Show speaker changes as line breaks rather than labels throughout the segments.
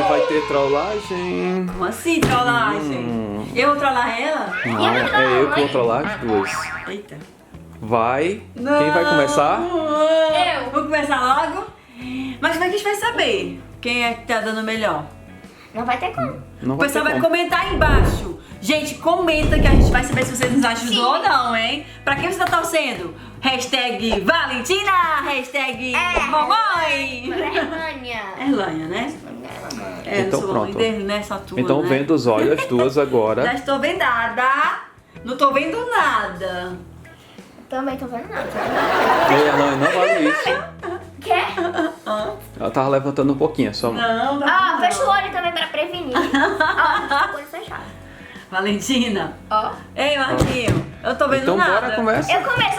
vai ter trollagem.
Como assim, trollagem? Eu vou trollar ela?
Não, é eu que vou trollar as duas.
Eita.
Vai. Quem vai começar?
Eu. Vou começar logo? Mas como é que a gente vai saber quem é que tá dando melhor?
Não vai ter como.
Não
O
vai
pessoal
ter
vai
como.
comentar aí embaixo. Gente, comenta que a gente vai saber se vocês nos ajudou ou não, hein? Pra quem você tá torcendo? Hashtag Valentina, hashtag Mamãe.
Vergonha.
Erlânia, né? É,
Então
eu sou
pronto.
líder nessa tua,
Então
né?
vendo os olhos, as duas
Já
agora.
estou vendada. Não tô vendo nada.
Também tô vendo nada.
Ei, Erlânia, não vale isso.
Quer?
Ela tava levantando um pouquinho, só.
Não,
Ó, fecha o olho também pra prevenir. Ó, o olho fechado.
Valentina.
Ó.
Ei, Marquinho. Eu tô vendo
Então
nada.
bora, começa.
Eu começo.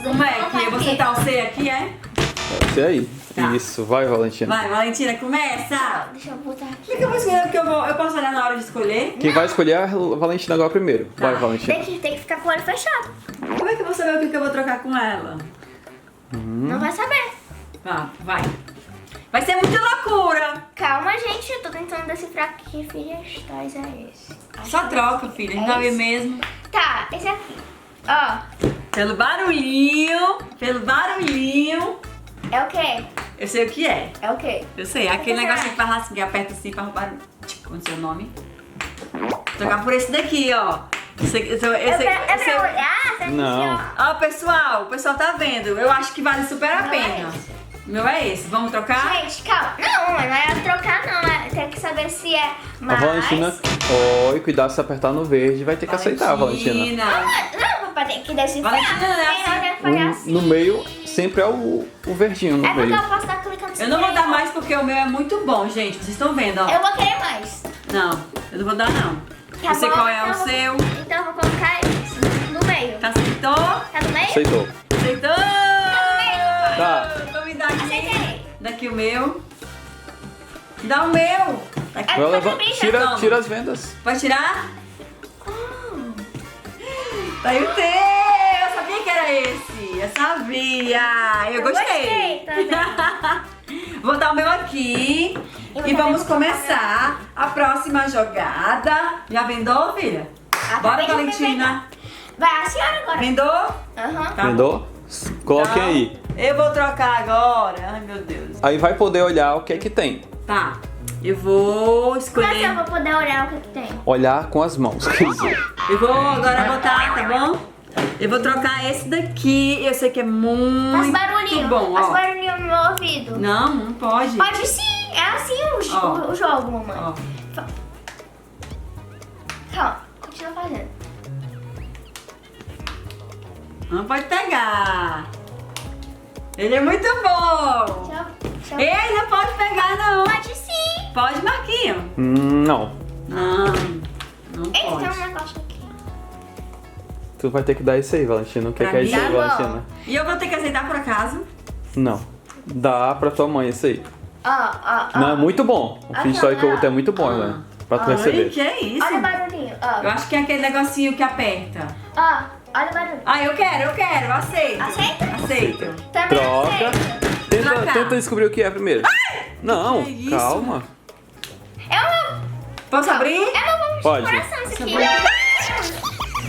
Como é que eu vou sentar o C aqui, é?
Você aí.
Tá.
Isso, vai, Valentina.
Vai, Valentina, começa.
Deixa eu botar aqui.
Como é que eu vou escolher? Porque eu posso olhar na hora de escolher?
Quem vai escolher é a Valentina agora primeiro. Vai,
Tá.
Valentina.
Tem que ficar com o olho fechado.
Como é que eu vou saber o que eu vou trocar com ela?
Não vai saber.
Tá, vai. Vai ser muita loucura.
Calma, gente. Eu tô tentando decifrar que filhas tais é esse.
Só troca, filha. Não vai ver mesmo.
Tá, esse aqui. Ó,
Pelo barulhinho. Pelo barulhinho.
é o quê?
Eu sei o que é.
É o quê?
Eu sei. Aquele
Você
negócio
vai.
que faz assim, que aperta assim pra roubar. Como é seu nome? Trocar por esse daqui, ó.
É pra olhar? Você
Não.
Ó, pessoal. O pessoal tá vendo. Eu acho que vale super a
Não
pena.
é esse.
O meu é esse. Vamos trocar?
Gente, calma. Não, não é trocar, não. É, tem que saber se é
A
mais...
Valentina. Oi, cuidado se apertar no verde. Vai ter que aceitar, Valentina.
Não, papai, tem que decifrar.
Valentina, não é
Tem
assim.
hora que foi assim.
No meio, sempre é o verdinho no
É porque
meio.
eu posso estar clicando sem
Eu não vou
querer.
dar mais porque o meu é muito bom, gente. Vocês estão vendo, ó.
Eu vou querer mais.
Não, eu não vou dar, não.
Tá
Eu sei
bom,
qual é
então
o
eu vou-
seu.
Então eu vou colocar esse no meio.
Tá, aceitou?
Tá no meio?
Aceitou.
Aceitou?
Tá.
Então me dá aqui.
Aceitei.
Daqui o meu. Dá o meu. Aqui.
Ai,
Vai
pode
levar-
abrir,
Tira,
Toma.
tira as vendas.
Pode tirar? Tá aí o teu. Eu sabia que era esse. Eu sabia. Eu gostei.
também.
Vou dar o meu aqui.
Eu
E
também
vamos
vou colocar
começar a próxima jogada. Já vendou, filha? Bora,
Acabei de
Valentina.
Vai, a senhora agora.
Vendou?
Aham.
Tá
Vendou? Coloquem
Então,
aí.
Eu vou trocar agora. Ai, meu Deus.
Aí vai poder olhar o que é que tem.
Tá. Eu vou
Mas
escolher.
eu vou poder olhar o que tem.
Olhar com as mãos, quer dizer.
Eu vou agora botar, tá bom? Eu vou trocar esse daqui. Eu sei que é muito
Faz barulhinho.
bom,
Faz
ó.
barulhinho no meu ouvido.
Não, não pode.
Pode sim. É assim
Ó.
o jogo, mamãe.
Ó.
Calma. Continua fazendo.
Não pode pegar. Ele é muito bom.
Deixa eu...
Ei, não pode pegar, não.
Pode sim.
Pode, Marquinho.
Não.
Não, não
Eita, tem um
pode.
negócio aqui.
Tu vai ter que dar isso aí, Valentina. O que é
Pra
isso
mim?
aí,
Tá bom.
Valentina?
E eu vou ter que aceitar por acaso?
Não. Dá pra tua mãe isso aí.
Ó.
Não, é muito bom. O Finge Toy que eu vou ter é muito bom,
Ah.
né? Pra tu
Ai,
receber.
que é isso?
Olha o barulhinho. Ó.
Eu acho que é aquele negocinho que aperta.
Ó. Olha o barulho.
Ah, eu quero, aceito.
Aceita?
Aceito.
Também
Troca.
aceita.
Tenta, tenta descobrir o que é primeiro. Não,
Que isso?
calma.
É o meu...
Posso abrir?
É meu bombo de
Pode.
coração isso aqui.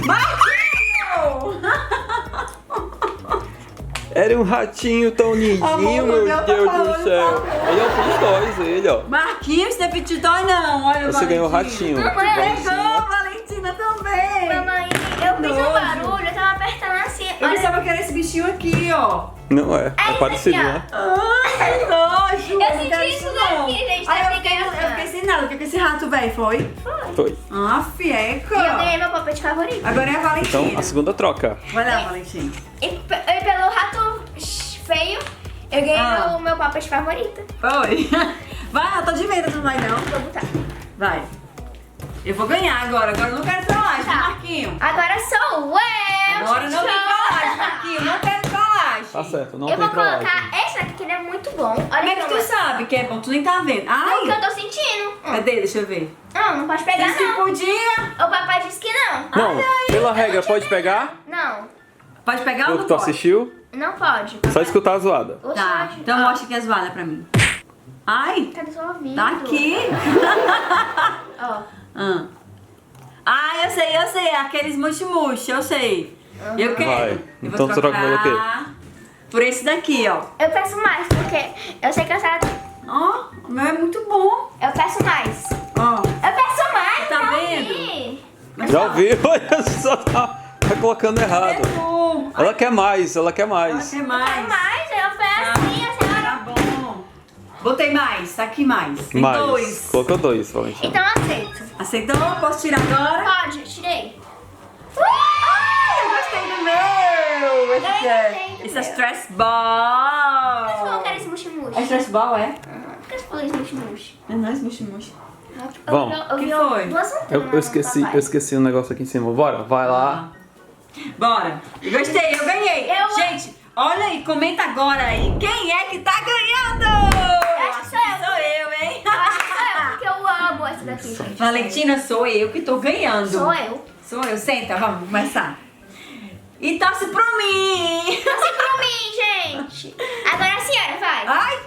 Marquinho!
Era um ratinho tão lindinho,
Amor,
meu
Deus,
Deus
tá
do
falando,
céu.
tá
Ele é o Finge Toys, ele, ó.
Marquinho, isso não é petit toy, não. Olha o
Você ganhou o
Valentina.
ratinho.
Pegou, Valentina também.
Mamãe, eu fiz um
Nojo.
barulho, eu tava apertando assim.
Eu
Olha,
pensava que era esse bichinho aqui, ó.
Não é, é
esse
parecido,
aqui, ó.
né?
Ai, que nojo.
Eu
não
senti
quero
isso
não.
daqui, gente, tá
Aí eu
brincando.
fiquei sem nada. O que é que esse rato, velho, foi?
Foi.
Ah,
e eu
fieca.
ganhei meu papete favorito.
Agora é a Valentina.
Então, a segunda troca.
Vai lá, Valentina.
E pelo rato feio, eu ganhei
Ah.
meu papete favorito.
Foi. Vai, eu tô de venda, não vai não.
Vou botar.
Vai. Eu vou ganhar agora. Agora eu não quero trollagem,
Tá.
Marquinho.
Agora sou eu.
Agora não tem trollagem, Marquinho. Não quero trollagem.
Tá certo, não
Eu
tem
vou
trollagem.
colocar esse aqui, que ele é muito bom. Olha
Como é que
aqui,
tu
mamãe.
sabe que é bom? Tu nem tá vendo.
Não, que eu
Ai,
tô sentindo.
cadê? Deixa eu ver.
Não, não pode pegar
Disse que
não.
podia.
O papai disse que não.
Não, pela regra, pode pegar?
Não,
Pode pegar ou
Pelo
não
que tu
pode?
assistiu,
não pode.
só escutar a zoada.
Oxe,
Tá,
pode.
então
Ó.
mostra que é zoada pra mim. Ai,
Tá dissolvido.
tá aqui.
Ó.
Ah, eu sei. Aqueles mush-mush, eu sei. Eu quero.
Vai.
Eu
Então
vou
tu troca pelo quê?
por esse daqui, ó.
Eu peço mais, porque eu sei que eu sabe.
Ó, o meu é muito bom.
Eu peço mais.
Ó.
Eu peço mais,
Tá
não
vendo?
vi.
Já ouvi, olha só, tá colocando errado.
Bom.
Ela quer mais, ela quer
Ela
mais.
quer
É
mais.
mais, eu peço assim, a senhora.
Tá bom. Botei mais, tá aqui mais. Tem
Mais.
2.
Colocou 2, Valentina.
Então eu aceito.
Aceitou? Posso tirar agora?
Pode, tirei.
Eu gostei do meu! Esse
gostei
é,
do
esse é
meu.
stress
Por que você
ball.
colocar esse mushi-mushi?
É stress ball, é?
Por que você falou esse mushi-mushi?
É nóis, mushi-mushi.
Vamos.
Eu
Que
vi
foi?
duas
Eu esqueci um negócio aqui em cima. Bora, vai lá.
Bora. Eu gostei, eu ganhei.
Eu-
Gente, olha aí, comenta agora aí. Quem é que tá ganhando?
acho que sou eu.
Sou eu, hein?
Eu acho que sou eu, porque eu amo essa daqui, gente.
Valentina, sou eu que tô ganhando.
Sou eu.
Sou eu. Senta, vamos começar. E torce pro mim.
Torce pra mim, gente. Agora a senhora, vai.
Ai,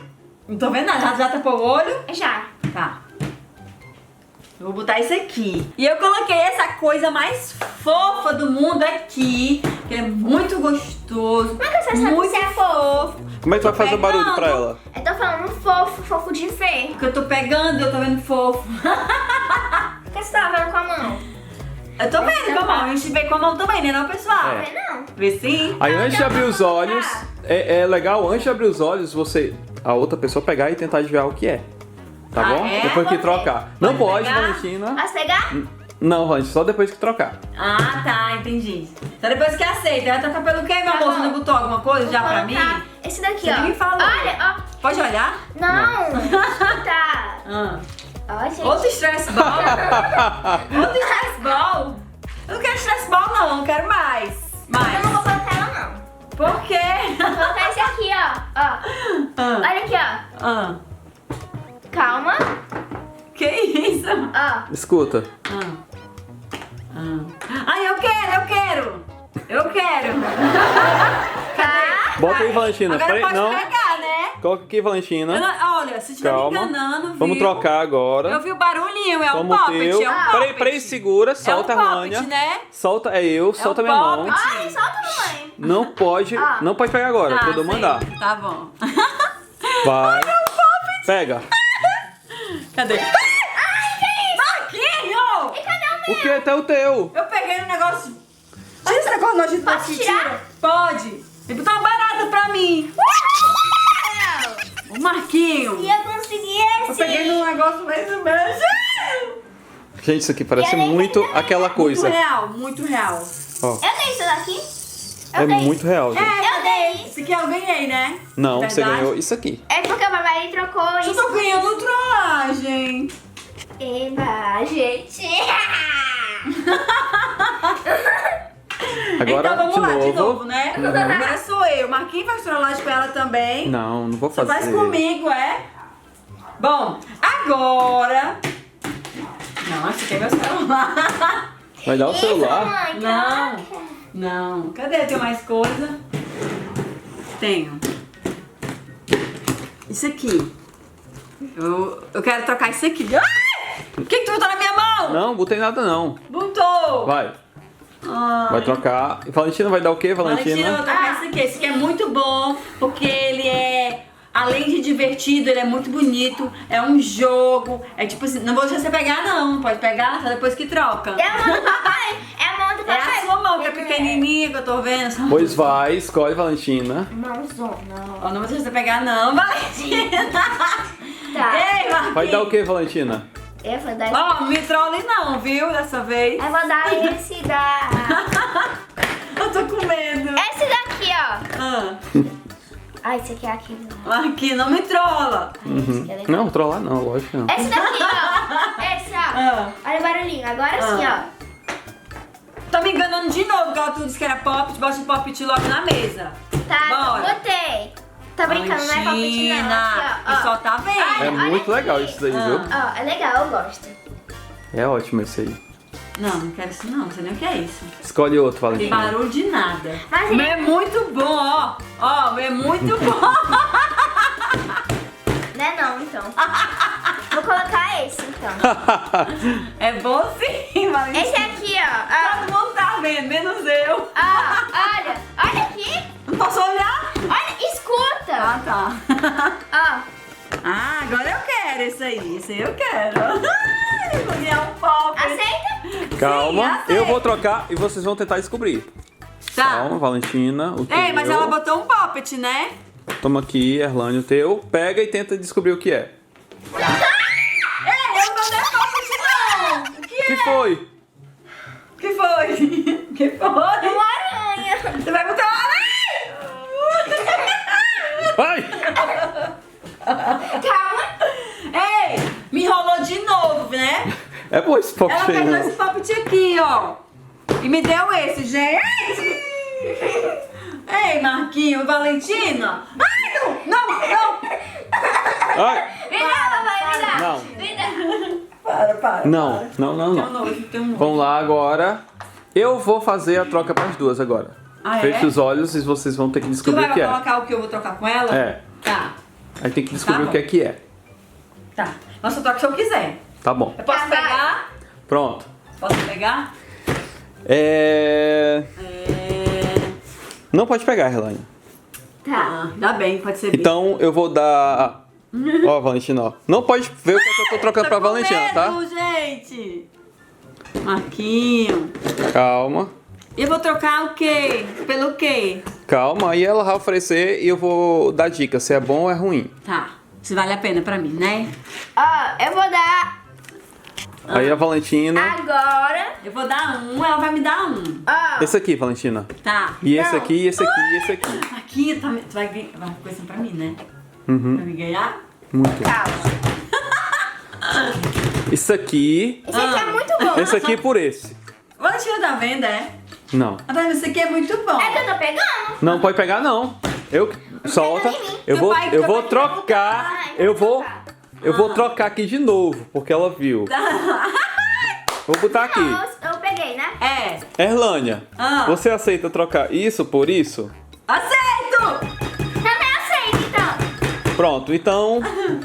não tô vendo nada. Já tapou o olho?
Já.
Tá. Eu vou botar isso aqui. E eu coloquei essa coisa mais fofa do mundo aqui, que é muito gostoso.
Como é que você sabe
muito
se é fofo?
Como é que tu vai fazer o barulho pra ela?
Eu tô falando fofo, fofo de ver.
Porque eu tô pegando, eu tô vendo fofo.
Por que você tá vendo com a mão?
Eu tô vendo com a mão. A gente vê com a mão também, né, não, pessoal?
É.
Vê não.
Vê sim.
Aí antes de abrir os olhos, é legal antes de abrir os olhos você, a outra pessoa pegar e tentar adivinhar o que é. Tá
Ah,
bom?
é?
Depois que
Você
trocar. Não
pode
pode,
pegar?
Valentina.
Posso pegar?
Não, Valentina, só depois que trocar.
Ah, tá, entendi. Então depois que aceita, ela tá pelo quê, meu
Tá
amor? Você
bom.
não botou alguma coisa já
Vou
pra
colocar
mim?
esse daqui,
Você
ó.
nem me falou.
Olha,
Pode olhar?
ó. Não. Tá.
Ah.
Ó, gente.
Outro stress ball? Outro stress ball? Eu não quero stress ball, não. Eu quero mais.
Eu
Mais.
não vou colocar ela, não.
Por quê?
Vou colocar esse aqui, ó. Ó.
Ah.
Olha aqui, ó.
Ah.
Calma.
Que isso?
Ó.
Escuta.
Ai, eu quero! Eu quero!
Tá.
Bota aí, Valentina.
Agora
Peraí,
pode
não.
pegar, né?
Coloca aqui,
Eu
Valentina.
não- olha, se estiver me
Calma.
enganando, viu?
Vamos trocar agora.
Eu vi o barulhinho, é um
Toma o
poppet,
teu.
é um poppet.
Peraí, segura. Solta
é um
a
poppet,
manha.
né?
Solta, solta
um
minha mão.
poppet.
Ai, solta, mamãe.
Não pode,
Ah.
não pode pegar agora,
Tá,
quando eu
sei.
mandar.
Tá bom.
Vai. Pega.
Cadê? Ai, que isso? Marquinho!
E cadê o
O que? Até o teu.
Eu peguei um negócio... Tira esse negócio nojento
Posso
daqui,
tirar?
tira. Pode. E botar uma barata pra mim.
meu?
O Marquinho.
E eu consegui
Eu
esse.
peguei num negócio mesmo.
Gente, isso aqui parece
E eu nem
muito
entendi.
aquela coisa.
Muito real, muito real.
Ó,
Eu dei isso daqui?
é
Eu dei.
muito real, gente.
Eu dei isso.
Esse aqui eu ganhei, né?
Não,
Verdade?
você ganhou isso aqui.
É porque a mamãe trocou
Eu
isso.
tô ganhando trollagem.
Eba, gente.
Agora,
então vamos lá, de novo, né?
Uhum.
Agora sou eu. Marquinhos faz trollagem com ela também.
Não, não vou
Você
fazer.
faz comigo, é? Bom, agora... Não, esse aqui é meu celular.
Vai dar o
Isso,
celular?
mamãe,
Não.
troca.
Não. Cadê? Tem mais coisa? Tenho. Isso aqui. Eu quero trocar isso aqui. Ai! O que tu botou na minha mão?
Não, botei nada não.
Botou.
Vai,
Ai.
vai trocar. E Valentina vai dar o quê,
Valentina, eu
Valentina?
vou trocar esse aqui. Esse aqui é muito bom, porque ele é, além de divertido, ele é muito bonito. É um jogo. É tipo assim, não vou deixar você pegar não. Pode pegar só depois que troca.
É a mão do papai. É a mão do
É
papai.
a sua mão que é pequenininha que eu tô vendo.
Pois vai, escolhe, Valentina.
Mãozona.
Ó, não vou deixar você pegar não, Valentina.
Tá.
Ei, Marquinhos.
Vai dar o quê, Valentina?
Eu vou dar esse.
Ó, não me trole não, viu? Dessa vez.
Eu vou dar esse da...
Eu tô com medo.
Esse daqui, ó.
Ah,
Ah, esse aqui é aquele lá.
Marquinhos, não me trola.
Esse aqui é legal.
Não, trollar não, lógico que não.
Esse daqui, ó. Esse, ó.
Ah.
Olha o barulhinho. Agora sim, ó.
Tá me enganando de novo, igual tu disse que era pop, bota o pop logo na mesa.
Tá,
Bora.
botei. Tô brincando, não é palpite não.
Valentina,
Aqui,
o
ó.
pessoal tá vendo.
É
olha
muito
aqui.
legal isso daí, viu?
Ó, é legal, eu gosto.
É ótimo esse aí.
Não, não quero isso não, não sei nem o que é isso.
Escolhe outro,
Tem
Valentina.
barulho de nada.
Mas
O meu é muito bom, ó. Ó, o meu é muito bom.
Não é não, então. Vou colocar esse, então.
É bom sim, Valentina.
Esse aqui, ó.
Todo mundo tá vendo, menos eu.
Olha. Olha aqui.
Não posso olhar?
Olha, escuta.
Ah, tá.
Ó.
Ah, agora eu quero esse aí. Esse aí eu quero. Ai, vou ganhar um pop.
Aceita?
Calma,
aceito.
eu vou trocar e vocês vão tentar descobrir.
Tá.
Calma, Valentina, o teu.
Ei, mas ela botou um poppet, né?
Toma aqui, Erlane, o teu. Pega e tenta descobrir o que é.
Ei, eu não dei poppet não. O que
O que
é?
foi?
O que foi? O que foi?
Uma aranha.
Você vai botar uma aranha?
Ai!
Calma.
Ei, me enrolou de novo, né?
É bom esse pop
Ela
feio,
pegou
né?
esse poppet aqui, ó. E me deu esse, gente. Ei, Marquinho, Valentina. Ai, não.
Ai!
Me dá, papai, me dá.
Não.
Me dá.
Para.
Não.
Tem um nojo.
Vamos lá agora. Eu vou fazer a troca para as duas agora.
Ah, é?
Feche os olhos e vocês vão ter que
Tu
descobrir
vai
o que é.
colocar o que eu vou trocar com ela?
É.
Tá,
Aí tem que descobrir
Tá
o que é.
tá. Mas eu troco se eu quiser.
Tá bom.
Eu posso
Tá, vai.
pegar?
Pronto.
Posso pegar?
Não pode pegar, Erlane.
Tá. Dá bem, pode ser.
Então eu vou dar. Ó, Valentina, ó. Não pode ver o que eu tô trocando pra Valentina, tá?
Gente. Marquinho.
Calma.
Eu vou trocar o quê? Pelo quê?
Calma. Aí ela vai oferecer e eu vou dar dica se é bom ou é ruim.
Tá. Se vale a pena pra mim, né?
Ó, eu vou dar
Aí a Valentina.
agora.
Eu vou dar um, ela vai me dar um.
Ó.
Esse aqui, Valentina.
Tá.
E esse
Não.
aqui, e esse aqui, e esse aqui.
Marquinho, tu vai coisa pra mim, né?
Uhum.
Pra me ganhar?
Muito.
Calma.
Isso aqui.
Esse aqui é muito bom.
Esse aqui por esse.
Valentina tá vendo, é?
Não.
Tá vendo? Esse aqui é muito bom.
É que eu tô pegando.
Não pode pegar, não. Eu. Solta.
em mim.
Eu
Teu
vou,
pai-
eu
teu
vou
pai quer voltar.
trocar.
Ai,
Eu
vou
vou.
trocar.
Eu vou trocar aqui de novo, porque ela viu. Vou botar aqui.
Eu peguei, né?
É.
Erlânia,
Ah.
você aceita trocar isso por isso?
Aceito!
Também aceito, então.
Pronto, então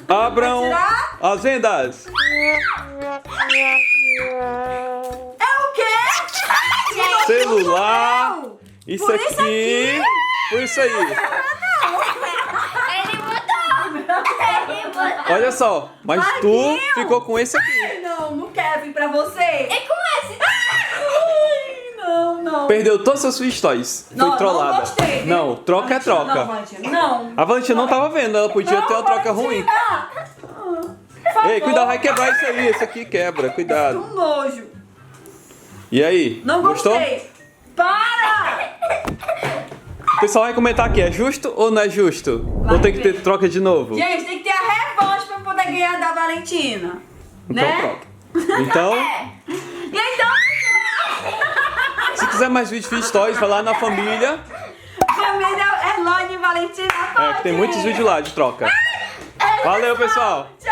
abram
Vai tirar?
as vendas.
É o quê?
Celular.
Não.
Isso
Por
aqui.
isso aqui?
Por isso aí.
Ele botou. Ele botou.
Olha só, mas tu
Marquinhos.
ficou com esse aqui.
Ai, não quero vir pra você.
E com esse?
Ai, não.
Perdeu todos os seus Sweet Toys. Foi
Não,
trollada.
não gostei, viu?
Não, troca é
Não,
troca.
Valentina, não.
A Valentina não tava vendo, ela podia ter uma troca ruim. Ei, cuidado, vai quebrar isso aí. Esse aqui quebra, cuidado.
Um nojo.
E aí?
Não
Gostou?
gostei. Para!
O pessoal vai comentar aqui, é justo ou não é justo?
Vai
Ou tem que ter
ver.
troca de novo?
Gente, tem que ter a revanche pra poder ganhar da Valentina.
Então
né?
pronto. Então,
E então,
se quiser mais vídeos Sweet Toys, vai lá na família.
família Erlane e Valentina.
É, que tem muitos vídeos lá de troca. Valeu, pessoal!
Tchau!